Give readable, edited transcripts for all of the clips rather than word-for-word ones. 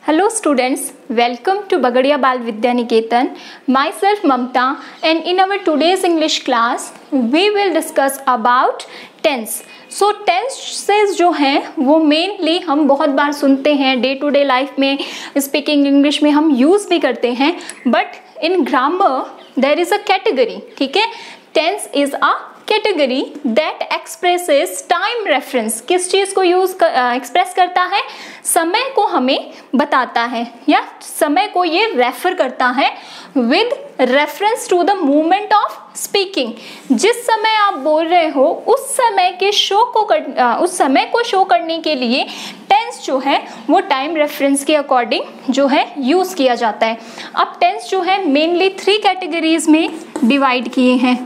Hello students, welcome to Bagadia Bal Vidya Niketan. Myself Mamta, and in our today's English class we will discuss about tense. So tenses जो हैं वो mainly हम बहुत बार सुनते हैं, डे टू डे लाइफ में speaking English में हम यूज़ भी करते हैं, but in grammar there is a category. ठीक है, tense is a category that expresses time reference. किस चीज़ को एक्सप्रेस करता है? समय को हमें बताता है या समय को ये रेफर करता है with reference to the movement of speaking. जिस समय आप बोल रहे हो उस समय के उस समय को शो करने के लिए टेंस जो है वो टाइम रेफरेंस के अकॉर्डिंग जो है यूज़ किया जाता है. अब टेंस जो है मेनली 3 कैटेगरीज में डिवाइड किए हैं.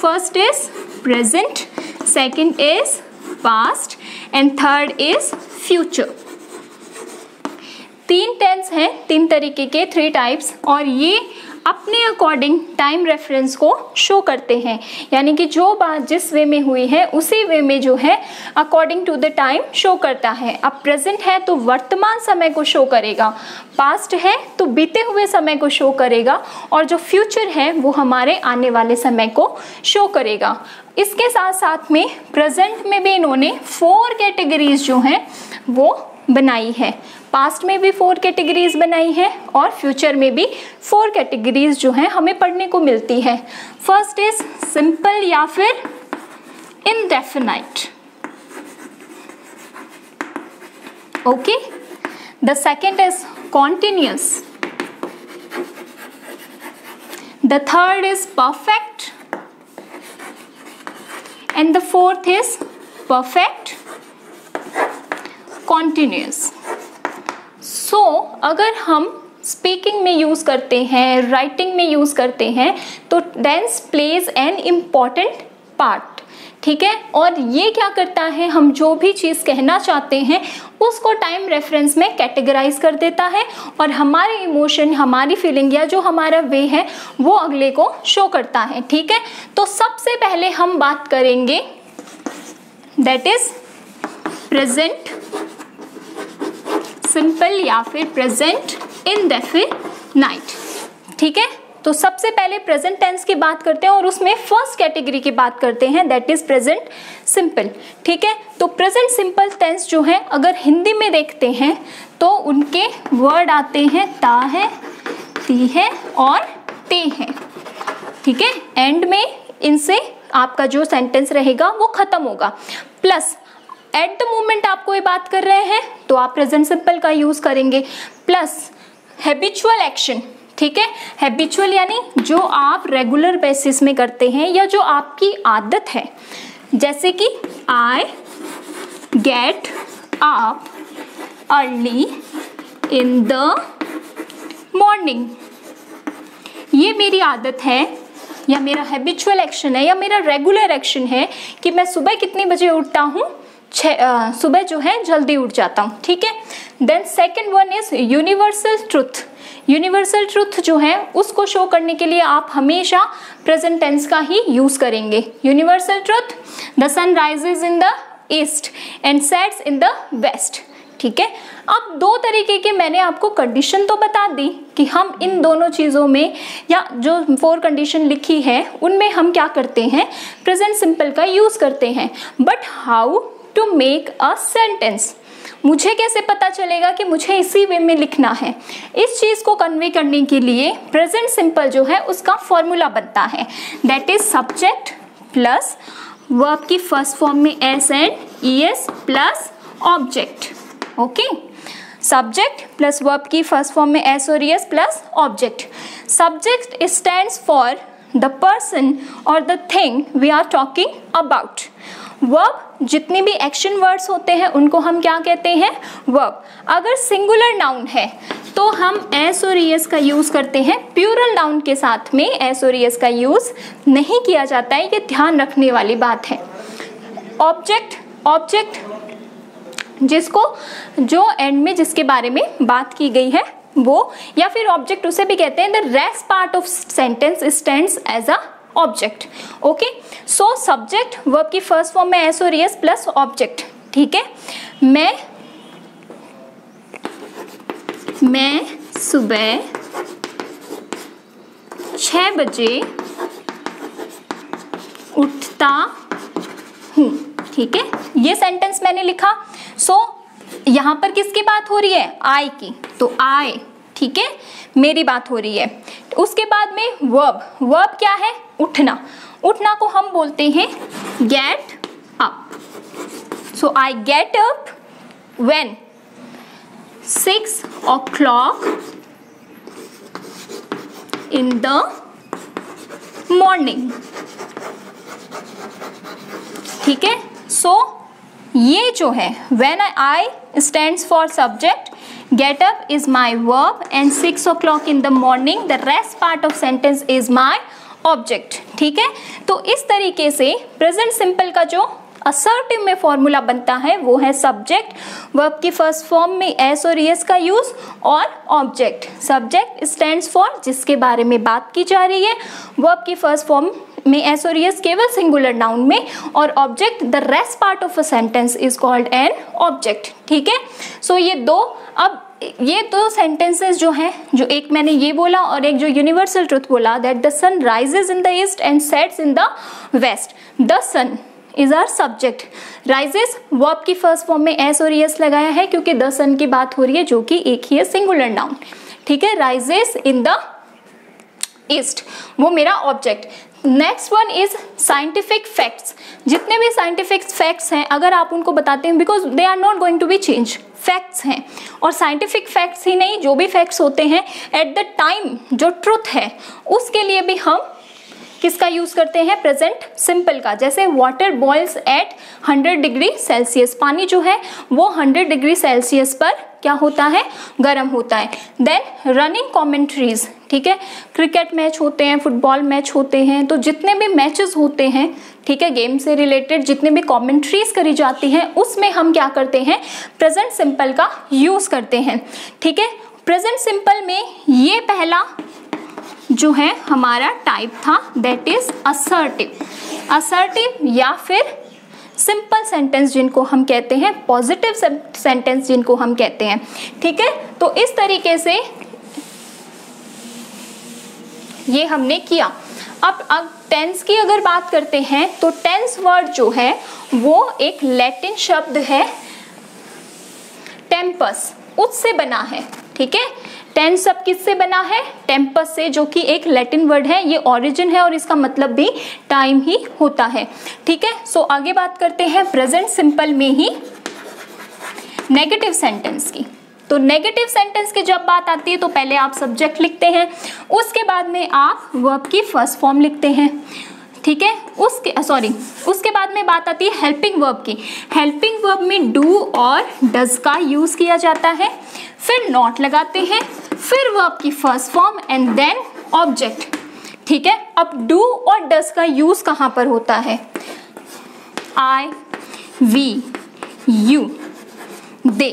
First is present, second is past and third is future. 3 tense हैं, 3 तरीके के, 3 टाइप्स, और ये अपने अकॉर्डिंग टाइम रेफरेंस को शो करते हैं. यानी कि जो बात जिस वे में हुई है उसी वे में जो है according to the time show करता है. अब प्रेजेंट है तो वर्तमान समय को शो करेगा, पास्ट है तो बीते हुए समय को शो करेगा, और जो फ्यूचर है वो हमारे आने वाले समय को शो करेगा. इसके साथ साथ में प्रेजेंट में भी इन्होंने 4 कैटेगरीज जो हैं वो बनाई है. पास्ट में भी 4 कैटेगरीज बनाई है और फ्यूचर में भी 4 कैटेगरीज जो हैं हमें पढ़ने को मिलती है. फर्स्ट इज सिंपल या फिर indefinite. Okay, the second is continuous, the third is perfect and the fourth is perfect continuous. So अगर हम स्पीकिंग में यूज़ करते हैं, राइटिंग में यूज़ करते हैं, तो tense plays an important part. ठीक है, और ये क्या करता है, हम जो भी चीज़ कहना चाहते हैं उसको टाइम रेफरेंस में कैटेगराइज कर देता है और हमारे इमोशन, हमारी फीलिंग या जो हमारा वे है वो अगले को शो करता है. ठीक है, तो सबसे पहले हम बात करेंगे दैट इज प्रेजेंट सिंपल या फिर प्रेजेंट इंडेफिनाइट. ठीक है, तो सबसे पहले प्रेजेंट टेंस की बात करते हैं और उसमें फर्स्ट कैटेगरी की बात करते हैं दैट इज प्रेजेंट सिंपल. ठीक है, तो प्रेजेंट सिंपल टेंस जो है अगर हिंदी में देखते हैं तो उनके वर्ड आते हैं ता है, ती है और ते है. ठीक है, एंड में इनसे आपका जो सेंटेंस रहेगा वो खत्म होगा. प्लस एट द मोमेंट आप कोई बात कर रहे हैं तो आप प्रेजेंट सिंपल का यूज करेंगे. Plus habitual action. ठीक है, हैबिचुअल यानी जो आप रेगुलर बेसिस में करते हैं या जो आपकी आदत है, जैसे कि I get up early in the morning. ये मेरी आदत है या मेरा हैबिचुअल एक्शन है या मेरा रेगुलर एक्शन है कि मैं सुबह कितने बजे उठता हूँ, सुबह जो है जल्दी उठ जाता हूँ. ठीक है, then second one is universal truth. Universal truth जो है उसको शो करने के लिए आप हमेशा प्रेजेंट टेंस का ही यूज करेंगे. Universal truth, the sun rises in the east and sets in the west. ठीक है, अब 2 तरीके के मैंने आपको कंडीशन तो बता दी कि हम इन दोनों चीज़ों में या जो 4 कंडीशन लिखी है उनमें हम क्या करते हैं, प्रेजेंट सिंपल का यूज़ करते हैं. But how to make a sentence, मुझे कैसे पता चलेगा कि मुझे इसी वे में लिखना है? इस चीज़ को कन्वे करने के लिए प्रेजेंट सिंपल जो है उसका फॉर्मूला बनता है that is subject plus verb की फर्स्ट फॉर्म में S and ES plus object. Okay, subject plus verb की फर्स्ट फॉर्म में एस और ES plus object. Subject stands for the person और the thing we are talking about. Verb जितने भी action words होते हैं उनको हम क्या कहते हैं, वर्ब. अगर सिंगुलर नाउन है तो हम एस और ईएस का यूज करते हैं. प्लूरल नाउन के साथ में एस और ईएस का यूज नहीं किया जाता है, ये ध्यान रखने वाली बात है. ऑब्जेक्ट जिसको जो एंड में जिसके बारे में बात की गई है वो, या फिर ऑब्जेक्ट उसे भी कहते हैं the rest part of sentence stands as a object. Okay, so subject verb की फर्स्ट फॉर्म में एस और ईएस प्लस ऑब्जेक्ट. ठीक है, मैं मैं सुबह 6 बजे उठता हूँ। ठीक है, ये सेंटेंस मैंने लिखा। यहाँ पर किसकी बात हो रही है? आई की, तो आई, ठीक है, मेरी बात हो रही है। उसके बाद में वर्ब क्या है? उठना। उठना को हम बोलते हैं get up. So I get up when 6 o'clock in the morning। ठीक है, ये जो है when I stands for subject, get up is my verb and 6 o'clock in the morning the rest part of sentence is my object। ठीक है, तो इस तरीके से प्रेजेंट सिंपल का जो असर्टिव में फॉर्मूला बनता है वो है सब्जेक्ट, वर्ब की फर्स्ट फॉर्म में एस और एस का यूज, और ऑब्जेक्ट। सब्जेक्ट स्टैंड्स फॉर जिसके बारे में बात की जा रही है, वर्ब की फर्स्ट फॉर्म में एस और एस केवल सिंगुलर नाउन में, और object the rest part of a sentence is called an object. ठीक है, ये दो सेंटेंसेस जो हैं, जो एक मैंने ये बोला और एक जो यूनिवर्सल ट्रुथ बोला, that the sun rises in the east and sets in the west. The sun is our subject, rises verb की फर्स्ट फॉर्म में एस और एस लगाया है क्योंकि द सन की बात हो रही है जो कि एक ही है, सिंगुलर नाउन। ठीक है, राइजेस इन द ईस्ट, वो मेरा object. Next one is scientific facts. जितने भी साइंटिफिक फैक्ट्स हैं अगर आप उनको बताते हैं, because they are not going to be change, facts हैं, और साइंटिफिक फैक्ट्स ही नहीं, जो भी फैक्ट्स होते हैं एट द टाइम जो ट्रुथ है उसके लिए भी हम किसका यूज करते हैं? प्रेजेंट सिंपल का। जैसे water boils at 100 degree Celsius, पानी जो है वो 100 डिग्री सेल्सियस पर क्या होता है? गर्म होता है। देन रनिंग कमेंट्रीज, ठीक है, क्रिकेट मैच होते हैं, फुटबॉल मैच होते हैं, तो जितने भी मैचेस होते हैं, ठीक है, गेम से रिलेटेड जितने भी कमेंट्रीज करी जाती हैं उसमें हम क्या करते हैं? प्रेजेंट सिंपल का यूज करते हैं। ठीक है, प्रेजेंट सिंपल में ये पहला जो है हमारा टाइप था, दैट इज असर्टिव। असर्टिव या फिर सिंपल सेंटेंस जिनको हम कहते हैं, पॉजिटिव सेंटेंस जिनको हम कहते हैं। ठीक है, तो इस तरीके से ये हमने किया। अब टेंस की अगर बात करते हैं तो टेंस वर्ड जो है वो एक लैटिन शब्द है टेम्पस, उससे बना है। ठीक है, टेंस अब किससे बना है? टेम्पस से, जो कि एक लैटिन वर्ड है, ये ओरिजिन है और इसका मतलब भी टाइम ही होता है। ठीक है, सो आगे बात करते हैं प्रेजेंट सिंपल में ही नेगेटिव सेंटेंस की। तो नेगेटिव सेंटेंस की जब बात आती है तो पहले आप सब्जेक्ट लिखते हैं, उसके बाद में आप वर्ब की फर्स्ट फॉर्म लिखते हैं। ठीक है, उसके बाद में बात आती है हेल्पिंग वर्ब की। हेल्पिंग वर्ब में डू और डज का यूज किया जाता है, फिर नॉट लगाते हैं, फिर वर्ब की first form and then object. ठीक है, अब डू और डज का यूज कहां पर होता है? आई, वी, यू, दे,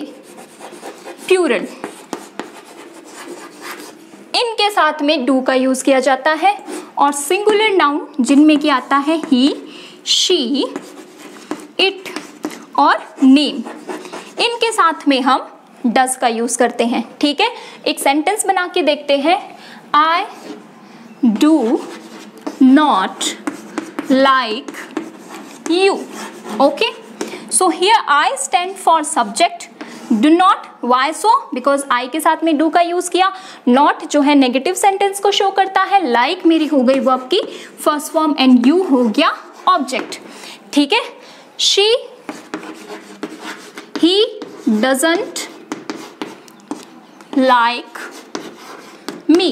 प्लूरल, इनके साथ में डू का यूज किया जाता है, और सिंगुलर नाउन जिनमें क्या आता है? ही, शी, इट और नेम, इनके साथ में हम डज का यूज करते हैं। ठीक है, एक सेंटेंस बना के देखते हैं। I do not like you. Okay, so here I stand for subject, do not, why so? Because I के साथ में डू का यूज किया। नॉट जो है नेगेटिव सेंटेंस को शो करता है, लाइक मेरी हो गई वर्ब की फर्स्ट फॉर्म एंड यू हो गया ऑब्जेक्ट। ठीक है, she, he doesn't like me,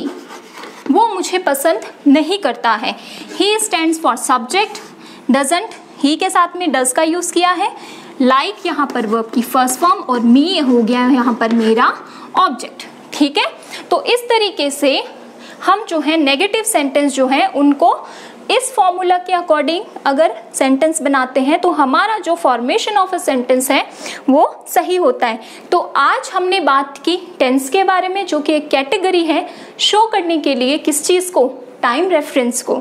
वो मुझे पसंद नहीं करता है। He stands for subject, doesn't ही के साथ में डज का यूज किया है, लाइक यहाँ पर वर्ब की फर्स्ट फॉर्म, और मी हो गया यहाँ पर मेरा ऑब्जेक्ट। ठीक है, तो इस तरीके से हम जो है नेगेटिव सेंटेंस जो है उनको इस फॉर्मूला के अकॉर्डिंग अगर सेंटेंस बनाते हैं तो हमारा जो फॉर्मेशन ऑफ अ सेंटेंस है वो सही होता है। तो आज हमने बात की टेंस के बारे में, जो कि एक कैटेगरी है शो करने के लिए किस चीज़ को? टाइम रेफरेंस को।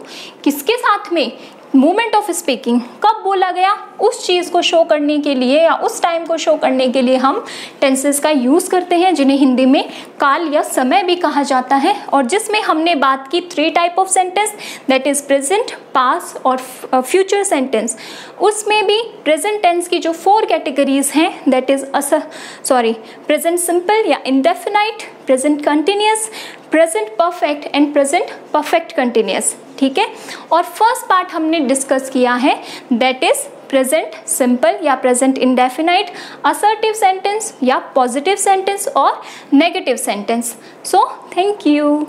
किसके साथ में? मोमेंट ऑफ स्पीकिंग कब बोला गया, उस चीज़ को शो करने के लिए या उस टाइम को शो करने के लिए हम टेंसेस का यूज़ करते हैं, जिन्हें हिंदी में काल या समय भी कहा जाता है। और जिसमें हमने बात की 3 type of sentence, that is present, past और फ्यूचर सेंटेंस। उसमें भी प्रेजेंट टेंस की जो 4 कैटेगरीज हैं, दैट इज प्रेजेंट सिंपल या indefinite, present continuous, present perfect and present perfect continuous. ठीक है, और फर्स्ट पार्ट हमने डिस्कस किया है, दैट इज प्रेजेंट सिंपल या प्रेजेंट इंडेफिनाइट, असर्टिव सेंटेंस या पॉजिटिव सेंटेंस और negative sentence. So thank you.